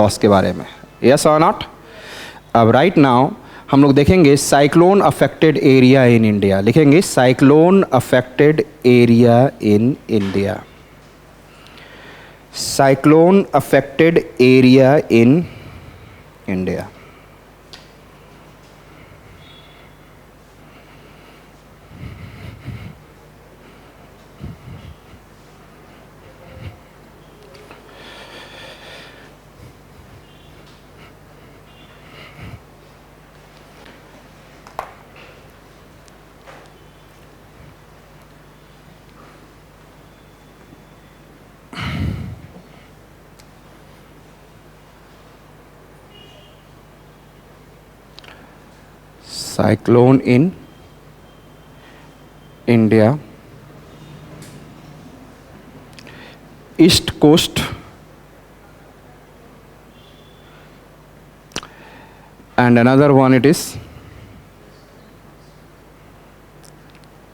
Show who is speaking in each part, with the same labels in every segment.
Speaker 1: Loss के बारे में, यस और नॉट। अब राइट नाउ हम लोग देखेंगे cyclone affected area in India, लिखेंगे cyclone affected area in India, cyclone affected area in India. Cyclone in India, East Coast and another one it is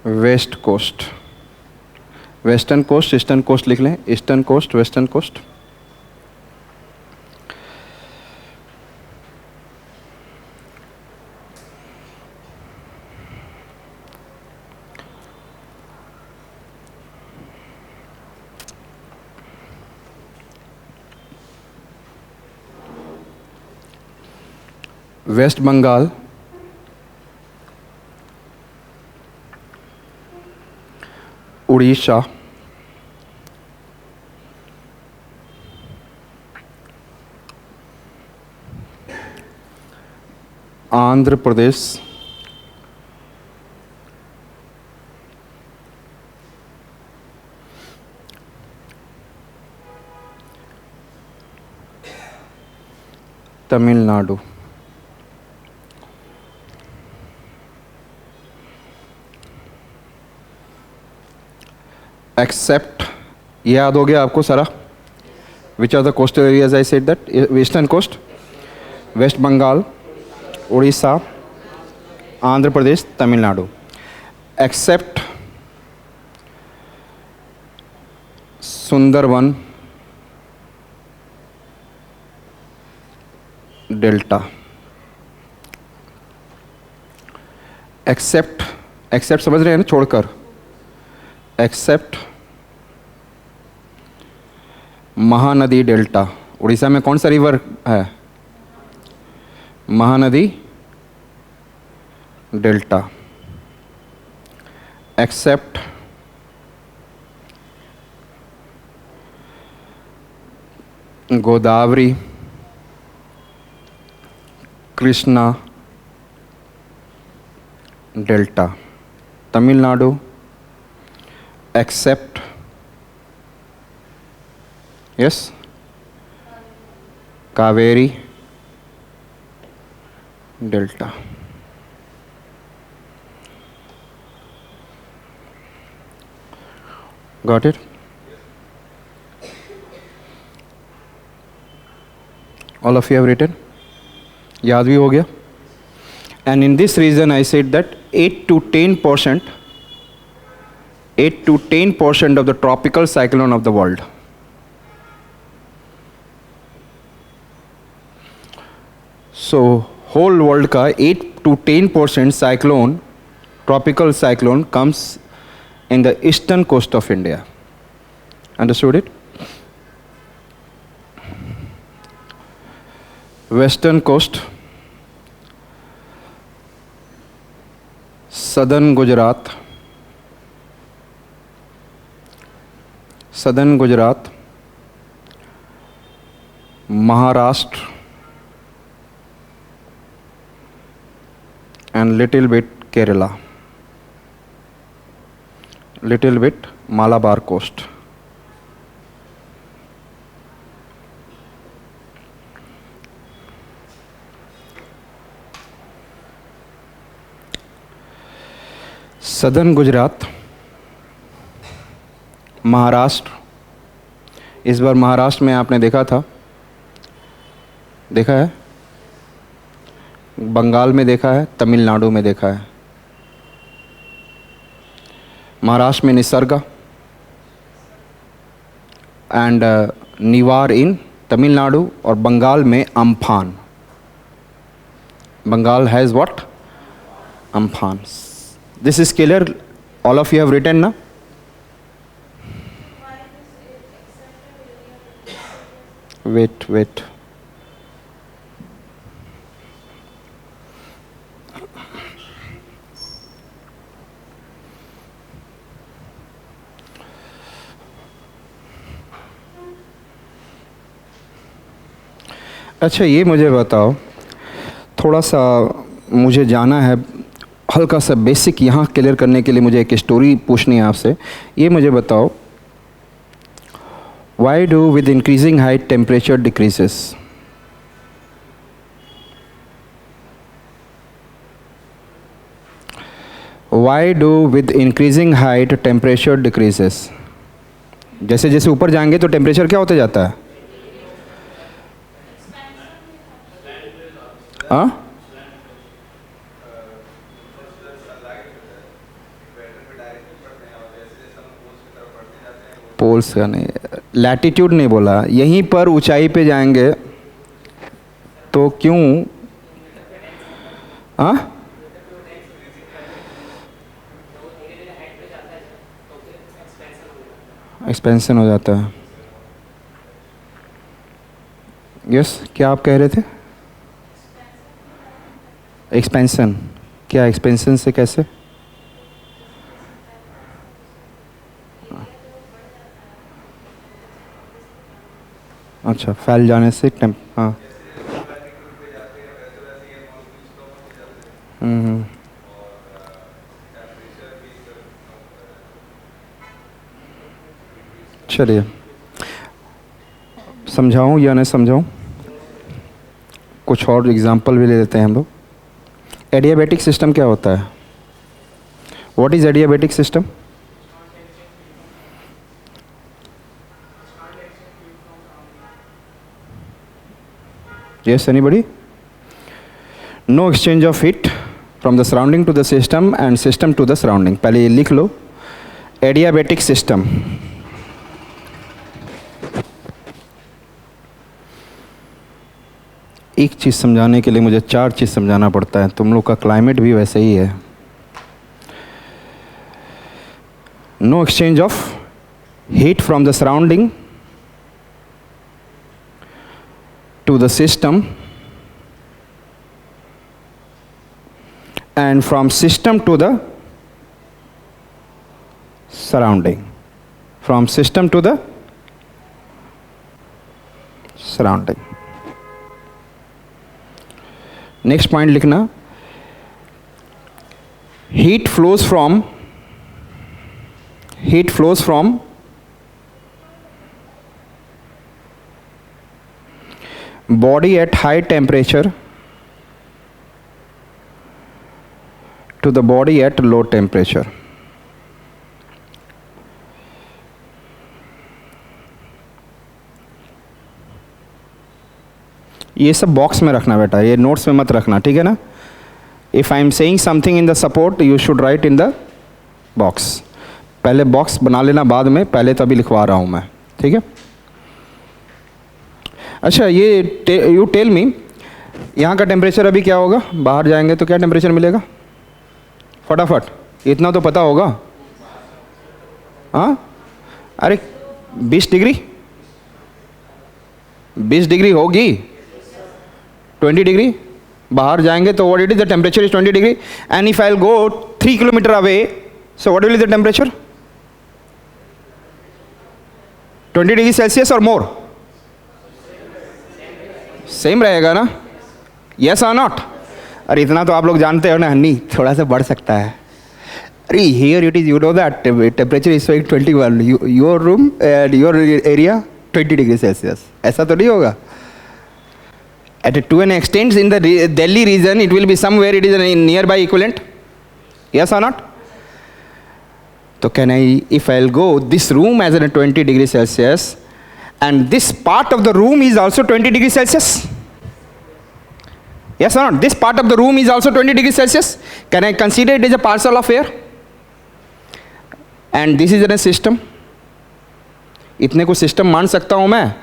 Speaker 1: West Coast, Western Coast, Eastern Coast लिख लें, Eastern Coast, Western Coast। West Bengal, Orissa, Andhra Pradesh, Tamil Nadu. Except, याद हो गया आपको सारा? Which are the coastal areas I said that? Western coast, West Bengal, Orissa, Andhra Pradesh, Tamil Nadu. Except Sundarban delta. Except, except समझ रहे हैं ना, छोड़कर। Accept Mahanadi delta. उड़ीसा में कौन सा रिवर है? Mahanadi delta. Except Godavari, Krishna delta. Tamil Nadu except, yes, Kaveri delta. Got it? All of you have written? याद भी हो गया? And in this region I said that 8 to 10%, 8 to 10% of the tropical cyclone of the world. So whole world का 8 to 10% cyclone, tropical cyclone comes in the eastern coast of India. Understood it? Western coast, southern Gujarat, southern Gujarat, Maharashtra and little bit Kerala, little bit Malabar coast. Southern Gujarat, Maharashtra, इस बार महाराष्ट्र में आपने देखा था, देखा है, बंगाल में देखा है, तमिलनाडु में देखा है। महाराष्ट्र में निसर्गा एंड निवार इन तमिलनाडु और बंगाल में Amphan. Bengal has what? Amphan. This is clear. All of you have written now. Wait. अच्छा, ये मुझे बताओ, थोड़ा सा मुझे जाना है, हल्का सा बेसिक यहाँ क्लियर करने के लिए मुझे एक स्टोरी पूछनी है आपसे. ये मुझे बताओ, why do with increasing height temperature decreases? Why do with increasing height temperature decreases? जैसे जैसे ऊपर जाएंगे तो टेम्परेचर क्या होता जाता है? हाँ, पोल्स का नहीं, लैटिट्यूड नहीं बोला. यहीं पर ऊंचाई पे जाएंगे तो क्यों? हाँ, एक्सपेंशन हो जाता है. यस, क्या आप कह रहे थे? एक्सपेंशन. क्या एक्सपेंशन से कैसे? अच्छा, फैल जाने से हाँ. चलिए, समझाऊं या नहीं समझाऊं? कुछ और एग्जांपल भी ले लेते हैं हम लोग. एडियाबेटिक सिस्टम क्या होता है? What is adiabatic system? Yes, anybody? No exchange of heat from the surrounding to the system and system to the surrounding. पहले ये लिख लो, एडियाबेटिक सिस्टम. एक चीज़ समझाने के लिए मुझे 4 चीज़ समझाना पड़ता है. तुम लोग का क्लाइमेट भी वैसे ही है. No exchange of heat from the surrounding to the system and from system to the surrounding. From system to the surrounding. Next point लिखना, heat flows from body at high temperature to the body at low temperature. ये सब box में रखना बेटा, ये notes में मत रखना, ठीक है ना? If I am saying something in the support you should write in the box. पहले बॉक्स बना लेना, बाद में, पहले तो अभी लिखवा रहा हूँ मैं, ठीक है? अच्छा, ये यू टेल मी, यहाँ का टेम्परेचर अभी क्या होगा? बाहर जाएंगे तो क्या टेम्परेचर मिलेगा? फटाफट, इतना तो पता होगा. हाँ, अरे 20 डिग्री, 20 डिग्री होगी. 20 डिग्री. बाहर जाएंगे तो what it is the temperature is 20 degree. And if I will go 3 kilometre away, so what will be the temperature? 20 degree Celsius और मोर. सेम रहेगा ना? यस और नॉट? अरे इतना तो आप लोग जानते हो ना, नहीं थोड़ा सा बढ़ सकता है. अरे here it is, you know that temperature is 21, your room and your area 20 degree Celsius. ऐसा तो नहीं होगा. At to an extent in the Delhi region it will be somewhere, it is a nearby equivalent. Yes or not? So can I, if I will go this room as a 20 degree Celsius and this part of the room is also 20 degree Celsius? Yes or not? This part of the room is also 20 degree Celsius. Can I consider it as a parcel of air? And this is a system. इतने को system मान सकता हूँ मैं.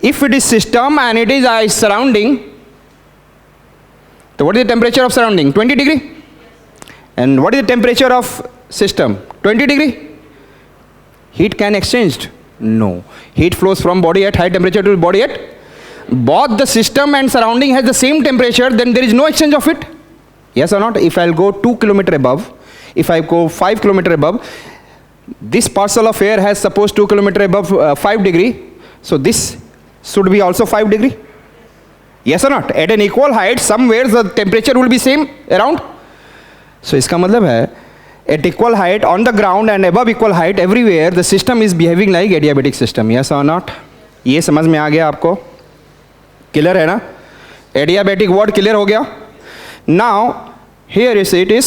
Speaker 1: If it is system and it is surrounding, so what is the temperature of surrounding? 20 degree. And what is the temperature of system? 20 degree. Heat can exchanged? No. Heat flows from body at high temperature to body at both the system and surrounding has the same temperature, then there is no exchange of it. Yes or not? If I'll go 2 kilometer above, if I go 5 kilometer above, this parcel of air has suppose 2 kilometer above 5 degree. So this should be also 5 degree. Yes or not? At an equal height, somewhere the temperature will be same around. So इसका मतलब है at equal height on the ground and above equal height everywhere the system is behaving like adiabatic system. Yes or not? ये समझ में आ गया आपको? Clear है ना? एडियाबेटिक वर्ड क्लियर हो गया? Now here it is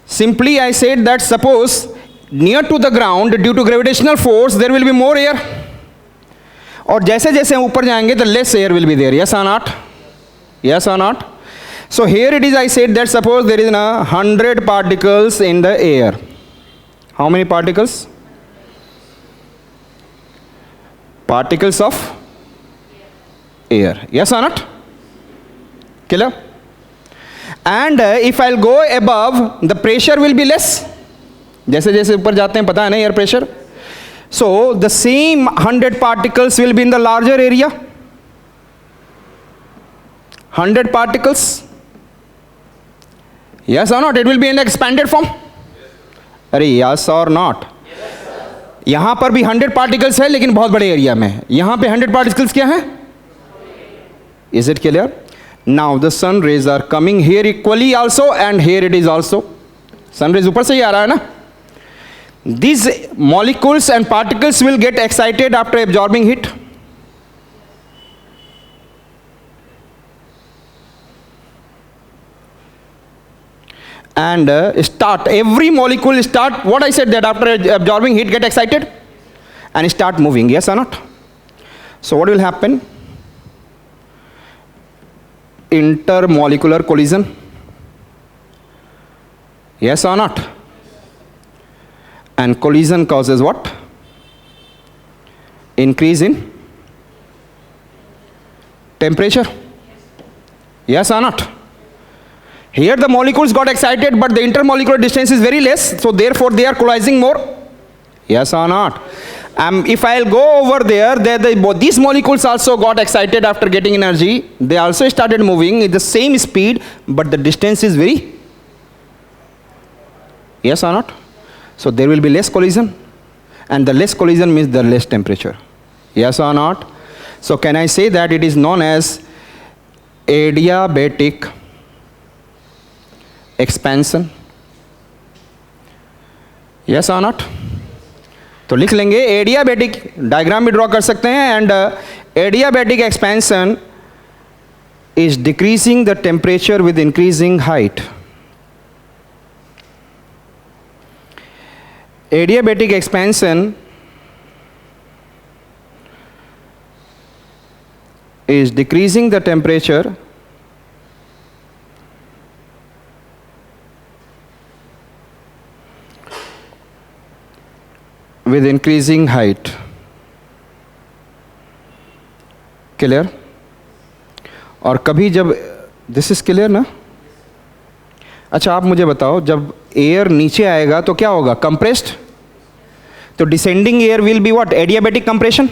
Speaker 1: simply I said that suppose near to the ground due to gravitational force there will be more air, और जैसे जैसे ऊपर जाएंगे the less air will be there. Yes और not? Yes और not? So here it is I said that suppose there is 100 particles in the air. How many particles? Particles of air. Yes or not? Clear? And if I'll go above, the pressure will be less. जैसे जैसे ऊपर जाते हैं पता है ना air pressure. So the same 100 particles will be in the larger area. 100 particles. Yes or not? It will be in the expanded form. अरे yes or not? यहां पर भी 100 पार्टिकल्स है लेकिन बहुत बड़े एरिया में. यहां पे 100 पार्टिकल्स क्या है? Is it clear? Now the sun rays are coming here equally also and here it is also. Sun rays ऊपर से ही आ रहा है ना. These molecules and particles will get excited after absorbing heat. And start, every molecule start, what I said, that after absorbing heat get excited and start moving. Yes or not? So what will happen? Intermolecular collision. Yes or not? And collision causes what? Increase in temperature. Yes or not? Here the molecules got excited, but the intermolecular distance is very less, so therefore they are colliding more. Yes or not? If I'll go over there, these molecules also got excited after getting energy. They also started moving at the same speed, but the distance is very. Yes or not? So there will be less collision, and the less collision means the less temperature. Yes or not? So can I say that it is known as adiabatic expansion? Yes or not? तो लिख लेंगे adiabatic, diagram भी draw कर सकते हैं. And adiabatic expansion is decreasing the temperature with increasing height. Adiabatic expansion is decreasing the temperature with increasing height. Clear? और कभी जब दिस इज क्लियर ना? अच्छा आप मुझे बताओ, जब एयर नीचे आएगा तो क्या होगा? कंप्रेस्ड. तो descending air will be what? Adiabatic compression.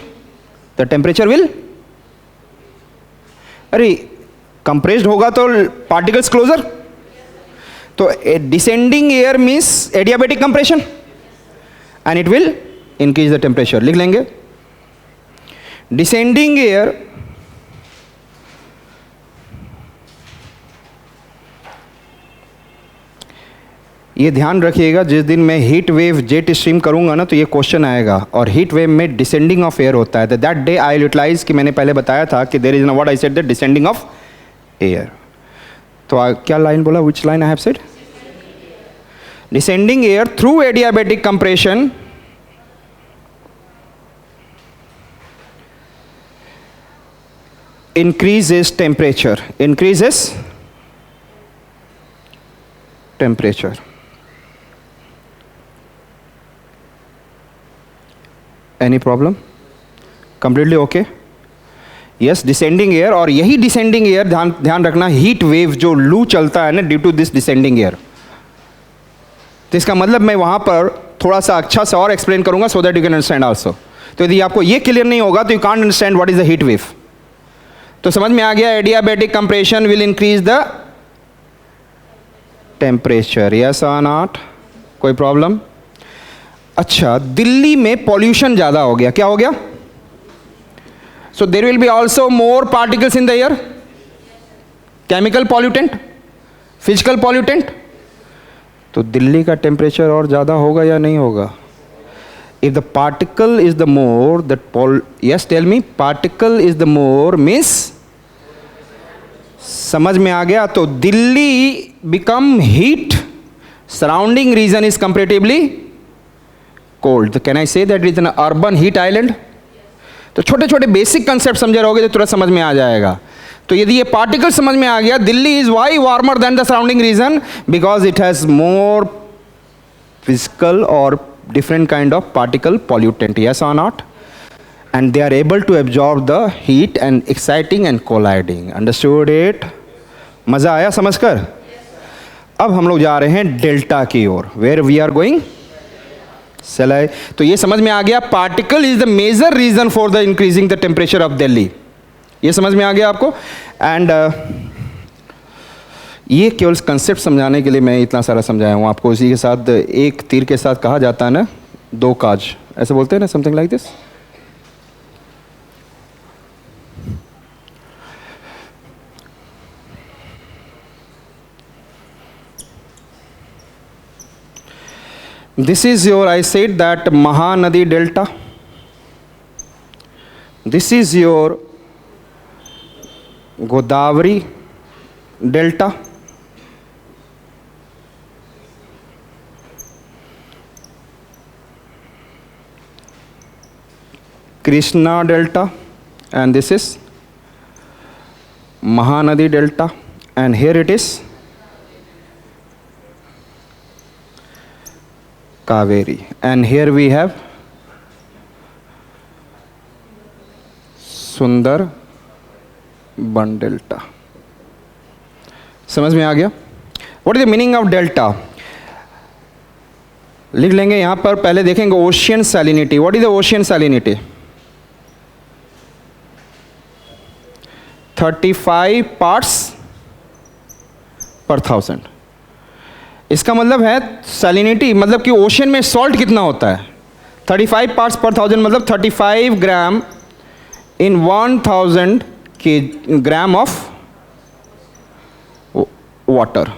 Speaker 1: The temperature will, अरे कंप्रेस्ड होगा तो पार्टिकल्स क्लोजर. तो descending air means adiabatic compression and it will increase the temperature. लिख लेंगे डिसेंडिंग एयर ये ध्यान रखिएगा, जिस दिन मैं हीट वेव जेट स्ट्रीम करूंगा ना तो ये क्वेश्चन आएगा. और हीट वेव में डिसेंडिंग ऑफ एयर होता है. तो दैट डे आई यूटिलाइज कि मैंने पहले बताया था कि there is what I said, the descending of air. तो क्या लाइन बोला? Which line I have said? Descending air through adiabatic compression increases temperature. Increases temperature. Any problem? Completely okay? Yes, descending air, और यही descending air ध्यान रखना, heat wave जो लू चलता है ना due to this descending air, तो इसका मतलब मैं वहां पर थोड़ा सा अच्छा से और एक्सप्लेन करूंगा so that you can understand also. तो यदि आपको ये क्लियर नहीं होगा तो you can't understand what is the heat wave. तो समझ में आ गया, adiabatic compression will increase the temperature, yes और नॉट? कोई प्रॉब्लम? अच्छा, दिल्ली में पॉल्यूशन ज़्यादा हो गया, क्या हो गया? So there will be also more particles in the air, chemical pollutant, physical pollutant, तो दिल्ली का टेम्परेचर और ज़्यादा होगा या नहीं होगा? If the particle is the more that yes tell me, particle is the more means, समझ में आ गया? तो Delhi become heat, surrounding region is comparatively cold, can I say that is an urban heat island? तो छोटे छोटे basic concept समझे रहोगे तो तुरंत समझ में आ जाएगा। तो यदि ये पार्टिकल समझ में आ गया, Delhi is why warmer than the surrounding region, because it has more physical और different kind of particle pollutant, yes or not? And they are able to absorb the heat and exciting and colliding, understood it? मजा आया समझकर? अब हम लोग जा रहे हैं डेल्टा की ओर, where we are going? चलाए, तो ये समझ में आ गया, particle is the major reason for the increasing the temperature of Delhi, ये समझ में आ गया आपको? एंड ये केवल कंसेप्ट समझाने के लिए मैं इतना सारा समझाया हूँ आपको। इसी के साथ एक तीर के साथ कहा जाता है ना, दो काज, ऐसे बोलते हैं ना, something like this. This is your, I said that Mahanadi delta, this is your Godavari delta, Krishna delta, and this is Mahanadi delta, and here it is Kaveri, and here we have Sundarban delta। समझ में आ गया? What is the meaning of delta? लिख लेंगे यहां पर, पहले देखेंगे ocean salinity. What is the ocean salinity? 35 parts पर 1000। इसका मतलब है सैलिनिटी, मतलब कि ओशन में सॉल्ट कितना होता है? 35 पार्ट्स पर 1000, मतलब 35 ग्राम इन 1000 के ग्राम ऑफ वाटर।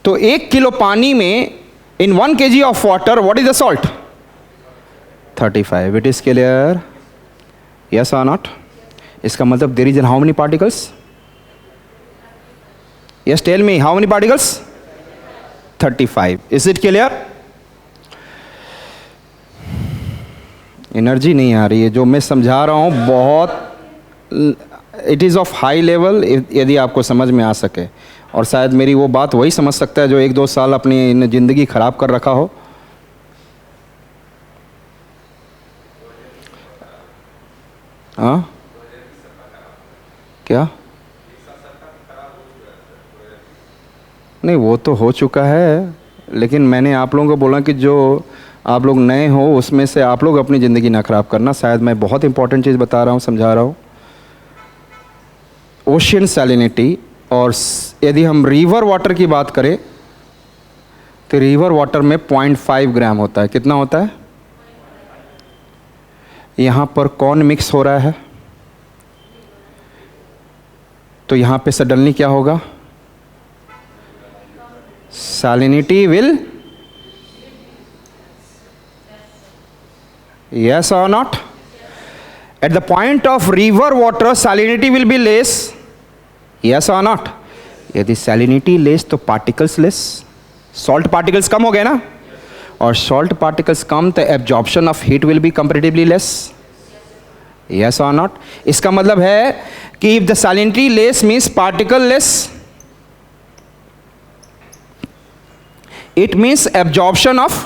Speaker 1: तो 1 किलो पानी में in 1 kg of water what is the salt? 35। It is clear, yes और नॉट? इसका मतलब there is how many particles? Yes, tell me, how many particles? 35। Is it clear? Energy नहीं आ रही है, जो मैं समझा रहा हूं बहुत, it is of high level, यदि आपको समझ में आ सके। और शायद मेरी वो बात वही समझ सकता है जो 1-2 साल अपनी ज़िंदगी ख़राब कर रखा हो। हाँ, क्या? नहीं, वो तो हो चुका है, लेकिन मैंने आप लोगों को बोला कि जो आप लोग नए हो उसमें से आप लोग अपनी ज़िंदगी ना ख़राब करना। शायद मैं बहुत इंपॉर्टेंट चीज़ बता रहा हूँ, समझा रहा हूँ। ओशियन सैलिनिटी, और यदि हम रिवर वाटर की बात करें तो रिवर वाटर में 0.5 ग्राम होता है। कितना होता है? यहाँ पर कौन मिक्स हो रहा है? तो यहाँ पे सडनली क्या होगा? salinity will, yes or not? At the point of river water salinity will be less, yes or not? यदि salinity less तो particles less, salt particles कम हो गए ना, और salt particles कम तो absorption of heat will be comparatively less, yes or not? इसका मतलब है कि if the salinity less means particle less, it means absorption of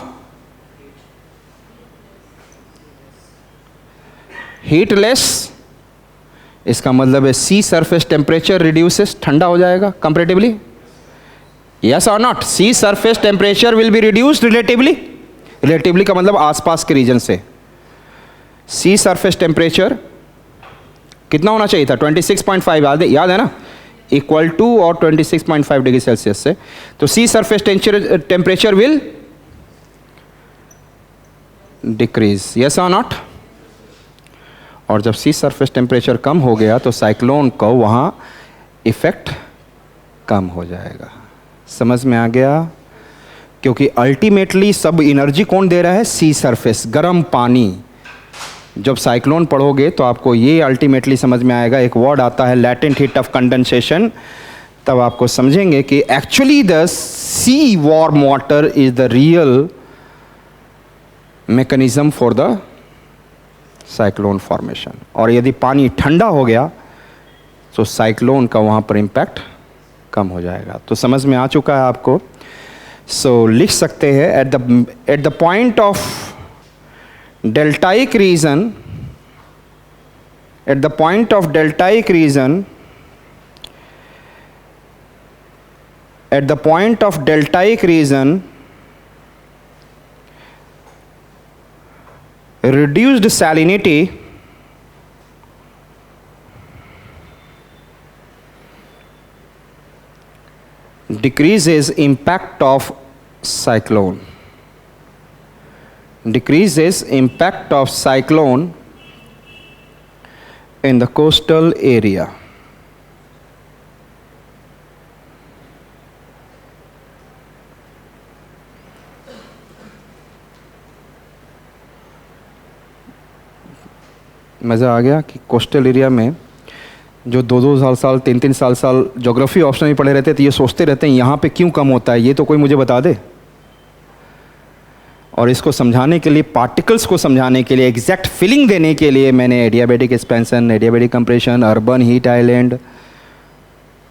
Speaker 1: heat less, इसका मतलब है सी सरफेस टेम्परेचर रिड्यूसेस, ठंडा हो जाएगा कंपैरेटिवली. यस और not? Sea surface temperature will be reduced relatively. Relatively का मतलब आसपास के रीजन से. सी सरफेस टेम्परेचर कितना होना चाहिए था? 26.5, याद है ना? इक्वल टू और 26.5 डिग्री सेल्सियस से. तो sea surface temperature will decrease. Yes और नॉट? और जब सी सरफेस टेम्परेचर कम हो गया तो साइक्लोन को वहाँ इफेक्ट कम हो जाएगा. समझ में आ गया? क्योंकि अल्टीमेटली सब एनर्जी कौन दे रहा है? सी सरफेस, गर्म पानी. जब साइक्लोन पढ़ोगे तो आपको ये अल्टीमेटली समझ में आएगा. एक वर्ड आता है लैटेंट हीट ऑफ कंडेंसेशन. तब आपको समझेंगे कि actually the sea warm water is the real mechanism for the cyclone formation. और यदि पानी ठंडा हो गया तो साइक्लोन का वहाँ पर इम्पैक्ट कम हो जाएगा. तो समझ में आ चुका है आपको? सो लिख सकते हैं at the point of deltaic region, at the point of deltaic region, at the point of deltaic region, reduced salinity decreases impact of cyclone. Decreases impact of cyclone in the coastal area. मज़ा आ गया कि coastal area में जो 2-2 साल 3-3 साल geography option में पढ़े रहते थे, ये सोचते रहते हैं यहाँ पे क्यों कम होता है, ये तो कोई मुझे बता दे. और इसको समझाने के लिए, पार्टिकल्स को समझाने के लिए, एग्जैक्ट फीलिंग देने के लिए मैंने adiabatic expansion, adiabatic compression, urban heat island,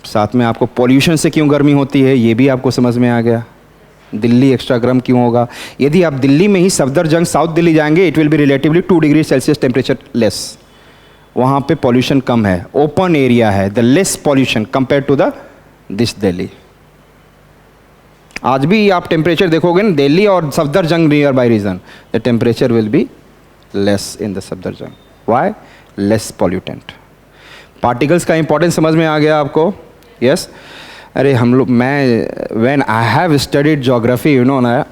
Speaker 1: साथ में आपको पॉल्यूशन से क्यों गर्मी होती है ये भी आपको समझ में आ गया. दिल्ली एक्स्ट्रा गर्म क्यों होगा? यदि आप दिल्ली में ही सफदरजंग साउथ दिल्ली जाएंगे, it will be relatively 2 degree Celsius temperature less. वहाँ पे पॉल्यूशन कम है, ओपन एरिया है, the less pollution compare to the this Delhi. आज भी आप टेम्परेचर देखोगे ना दिल्ली और Safdarjung near by region, the temperature will be less in the Safdarjung. Why? Less pollutant. Particles का इंपॉर्टेंस समझ में आ गया आपको? यस. अरे हम लोग, मैं when I have studied geography you know ना,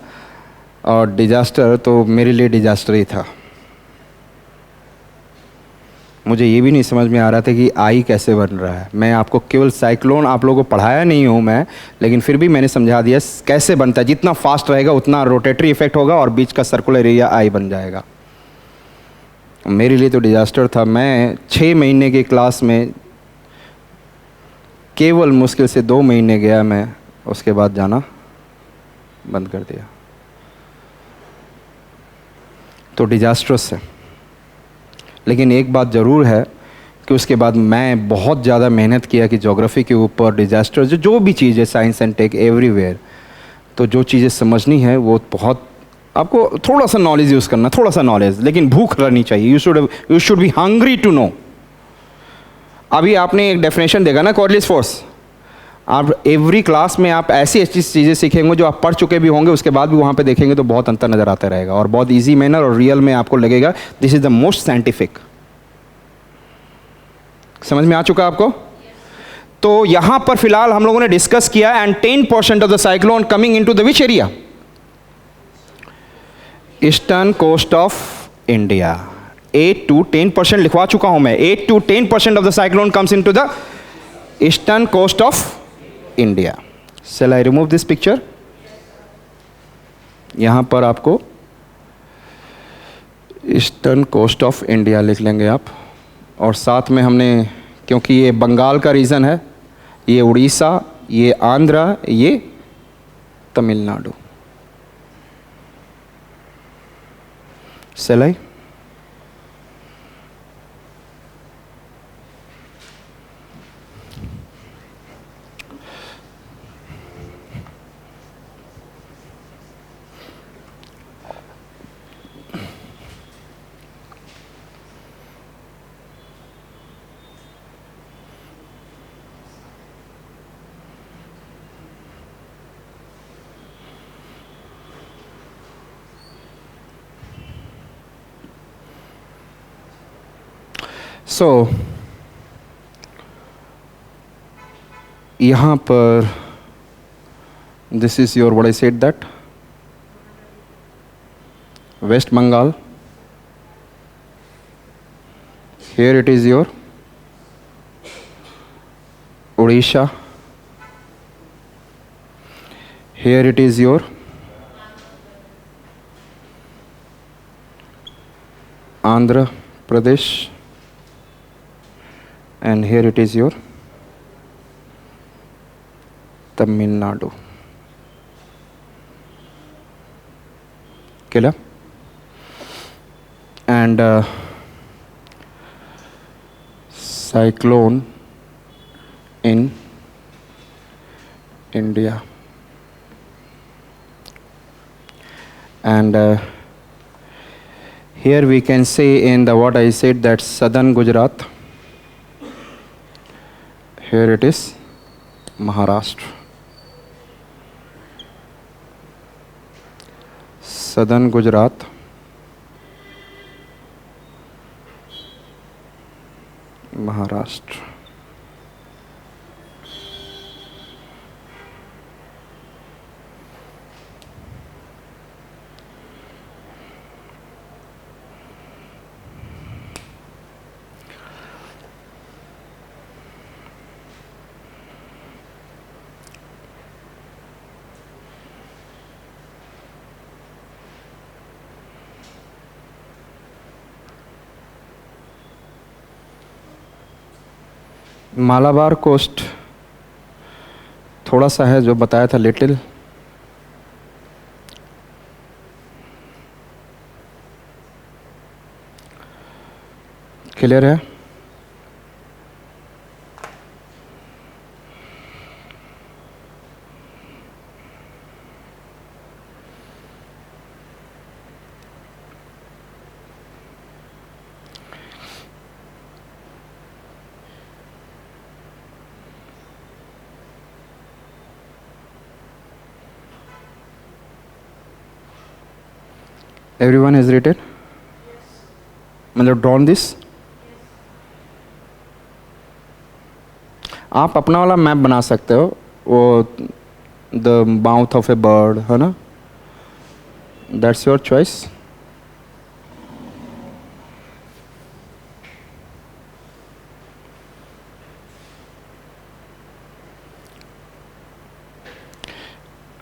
Speaker 1: और डिजास्टर तो मेरे लिए डिजास्टर ही था. मुझे ये भी नहीं समझ में आ रहा था कि आई कैसे बन रहा है. मैं आपको केवल साइक्लोन आप लोगों को पढ़ाया नहीं हूँ मैं, लेकिन फिर भी मैंने समझा दिया कैसे बनता है. जितना फास्ट रहेगा उतना रोटेटरी इफेक्ट होगा और बीच का सर्कुलर एरिया आई बन जाएगा. मेरे लिए तो डिजास्टर था. मैं 6 महीने की क्लास में केवल मुश्किल से 2 महीने गया मैं, उसके बाद जाना बंद कर दिया. तो डिजास्टर्स है. लेकिन एक बात ज़रूर है कि उसके बाद मैं बहुत ज़्यादा मेहनत किया कि ज्योग्राफी के ऊपर, डिजास्टर, जो भी चीज़ है, साइंस एंड टेक एवरीवेयर, तो जो चीज़ें समझनी है वो बहुत आपको थोड़ा सा नॉलेज यूज़ करना, थोड़ा सा नॉलेज, लेकिन भूख रहनी चाहिए. You should be hungry to know. अभी आपने एक डेफिनेशन देखा ना कॉर्लिस फोर्स. आप एवरी क्लास में आप ऐसी चीज़ें सीखेंगे जो आप पढ़ चुके भी होंगे, उसके बाद भी वहाँ पे देखेंगे तो बहुत अंतर नज़र आता रहेगा और बहुत इजी मैनर और रियल में आपको लगेगा this is the most scientific. समझ में आ चुका आपको? तो यहाँ पर फिलहाल हम लोगों ने डिस्कस किया and 10% of the cyclone coming into the which area? Eastern coast of India. 8 to 10% लिखवा चुका हूँ मैं. 8 to 10% of the cyclone comes into the eastern coast of India. Shall I remove this picture? यहाँ पर आपको eastern coast of India लिख लेंगे आप. और साथ में हमने, क्योंकि ये बंगाल का रीजन है, ये उड़ीसा, ये आंध्रा, ये तमिलनाडु. Shall I? सो यहाँ पर this is your, what I said that, West Bengal, here it is your Odisha, here it is your Andhra Pradesh, and here it is your Tamil Nadu. Clear? And cyclone in India, and here we can say in the, what I said, that southern Gujarat, here it is Maharashtra, southern Gujarat, Maharashtra. Malabar coast थोड़ा सा है, जो बताया था little, clear है? Everyone has written? मतलब drawn this? आप अपना वाला मैप बना सकते हो, वो the mouth of A bird है ना, that's your choice.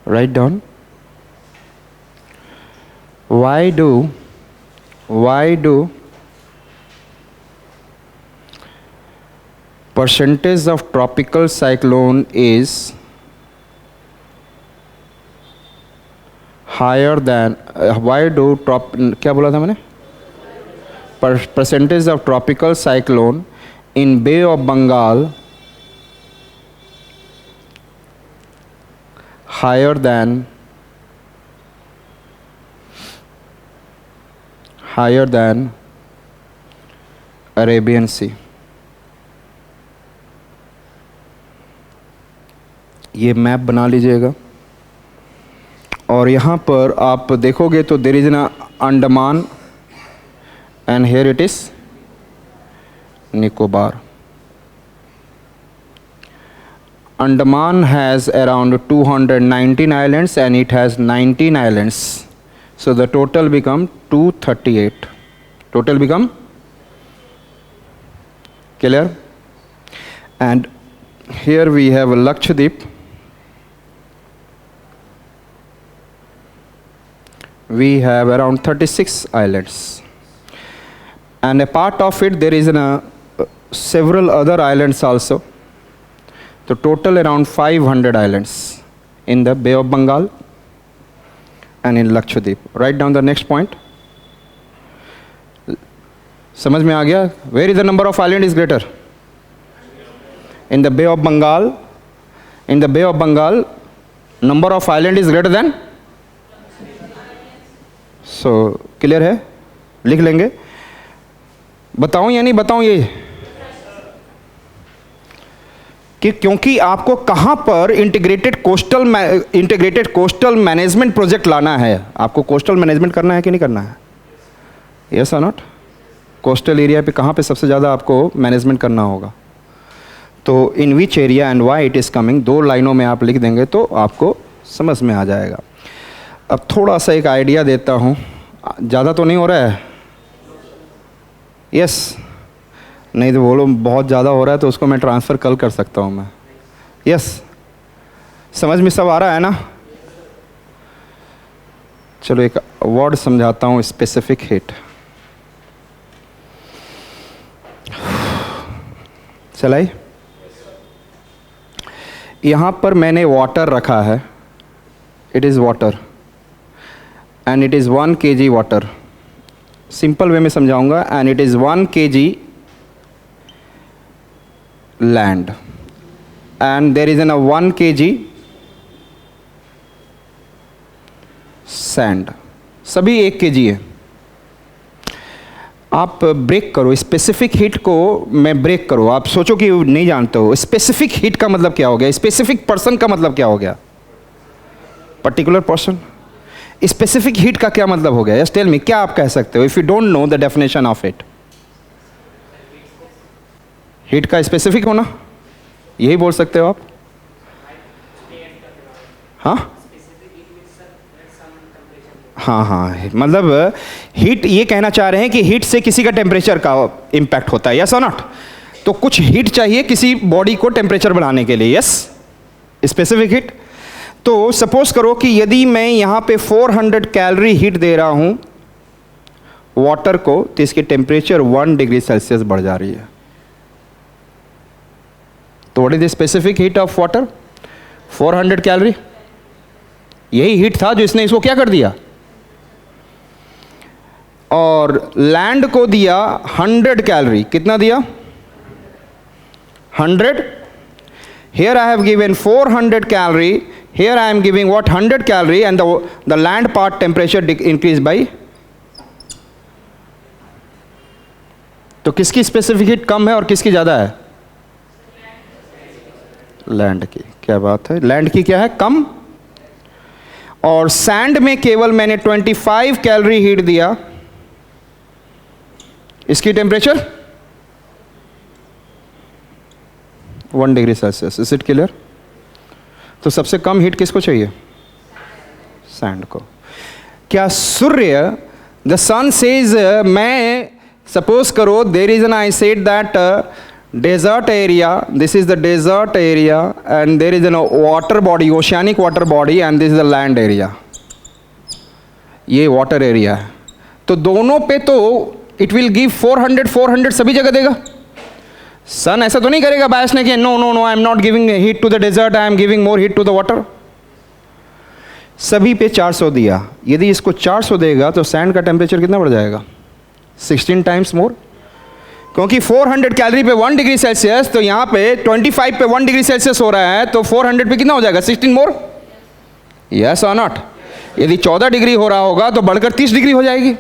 Speaker 1: Write down. Why do percentage of tropical cyclone is higher than क्या बोला था मैंने? Percentage of tropical cyclone in Bay of Bengal higher than Arabian Sea. ये map बना लीजिएगा, और यहाँ पर आप देखोगे तो देयर इज ना Andaman, and here it is Nicobar. Andaman has around 219 islands and it has 19 islands. So the total become 238. Total become clear? And here we have Lakshadweep. We have around 36 islands. And a part of it there is several other islands also. So total around 500 islands in the Bay of Bengal and in Lakshadweep. Write down the next point. समझ में आ गया? Where is the number of island is greater? In the Bay of Bengal. In the Bay of Bengal, number of island is greater than. So clear है? लिख लेंगे. बताऊं या नहीं बताऊं ये? कि क्योंकि आपको कहां पर इंटीग्रेटेड कोस्टल मैनेजमेंट प्रोजेक्ट लाना है. आपको कोस्टल मैनेजमेंट करना है कि नहीं करना है? यस और नॉट? कोस्टल एरिया पे कहाँ पे सबसे ज़्यादा आपको मैनेजमेंट करना होगा? तो in which area and why it is coming, 2 लाइनों में आप लिख देंगे तो आपको समझ में आ जाएगा। अब थोड़ा सा एक आइडिया देता हूँ, ज़्यादा तो नहीं हो रहा है? यस नहीं तो बोलो बहुत ज़्यादा हो रहा है तो उसको मैं ट्रांसफ़र कल कर सकता हूँ मैं। यस समझ में सब आ रहा है ना? चलो एक वर्ड समझाता हूँ, स्पेसिफिक हीट। चलाई, यहाँ पर मैंने वाटर रखा है, it is water and it is 1 kg water. Simple way में समझाऊंगा, and it is 1 kg land and there is an 1 kg sand, सभी 1 kg है। आप ब्रेक करो स्पेसिफिक हीट को, मैं ब्रेक करो, आप सोचो कि नहीं जानते हो स्पेसिफिक हीट का मतलब क्या हो गया, स्पेसिफिक पर्सन का मतलब क्या हो गया, पर्टिकुलर पर्सन। स्पेसिफिक हीट का क्या मतलब हो गया? जस्ट टेल मी, क्या आप कह सकते हो if you don't know the definition of it? Heat का स्पेसिफिक होना, यही बोल सकते हो आप? हाँ हाँ, मतलब हीट ये कहना चाह रहे हैं कि हीट से किसी का टेम्परेचर का इम्पैक्ट होता है, यस और नॉट? तो कुछ हीट चाहिए किसी बॉडी को टेम्परेचर बढ़ाने के लिए, यस, स्पेसिफिक हीट। तो सपोज करो कि यदि मैं यहाँ पे 400 कैलोरी हीट दे रहा हूँ वाटर को, तो इसकी टेम्परेचर 1 डिग्री सेल्सियस बढ़ जा रही है। तो what is the specific heat of water? 400 calorie. यही हीट था जो इसने इसको क्या कर दिया, और लैंड को दिया 100 कैलोरी। कितना दिया? 100। Here I have given 400 calorie. Here I am giving what? 100 calorie, and the land part temperature increased by. तो किसकी स्पेसिफिक हीट कम है और किसकी ज़्यादा है? लैंड की। क्या बात है, लैंड की क्या है? कम। और सैंड में केवल मैंने 25 कैलोरी हीट दिया, इसकी temperature 1 degree Celsius. Is it clear? तो सबसे कम हीट किसको चाहिए? सैंड को। क्या सूर्य, द सन सेज, मैं सपोज करो there is an, I said that desert area, this is the desert area and there is an water body, oceanic water body, and this is the land area. ये water area है, तो दोनों पे तो it will give 400 सभी जगह देगा। सन ऐसा तो नहीं करेगा बायस ने कि no no no, I am not giving heat to the desert, I am giving more heat to the water. सभी पे 400 दिया। यदि इसको 400 देगा तो सैंड का टेम्परेचर कितना बढ़ जाएगा? 16 टाइम्स मोर, क्योंकि 400 कैलोरी पे 1 डिग्री सेल्सियस, तो यहाँ पे 25 पे 1 डिग्री सेल्सियस हो रहा है, तो 400 पे कितना हो जाएगा? 16 मोर, यस और नॉट? यदि 14 डिग्री हो रहा होगा तो बढ़कर 30 डिग्री हो जाएगी।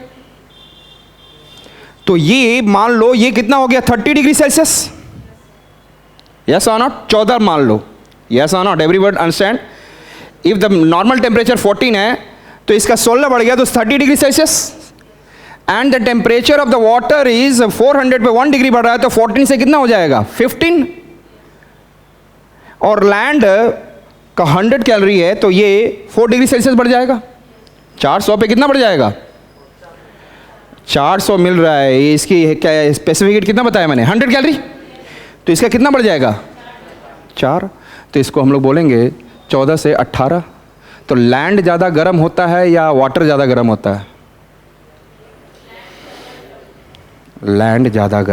Speaker 1: तो ये मान लो ये कितना हो गया? 30 डिग्री सेल्सियस, यस और नॉट? 14 मान लो, यस और not? Everyone understand? If the normal temperature 14 है तो इसका 16 बढ़ गया तो 30 degree Celsius, and the temperature of the water is 400 पे 1 डिग्री बढ़ रहा है, तो 14 से कितना हो जाएगा? 15। और लैंड का 100 कैलोरी है तो ये 4 डिग्री सेल्सियस बढ़ जाएगा। 400 पे कितना बढ़ जाएगा? 400 मिल रहा है, इसकी क्या स्पेसिफिक हीट कितना बताया मैंने? 100 कैलोरी, तो इसका कितना बढ़ जाएगा? 4। तो इसको हम लोग बोलेंगे 14 से 18। तो लैंड ज़्यादा गर्म होता है या वाटर ज़्यादा गर्म होता है? लैंड ज़्यादा गर्म।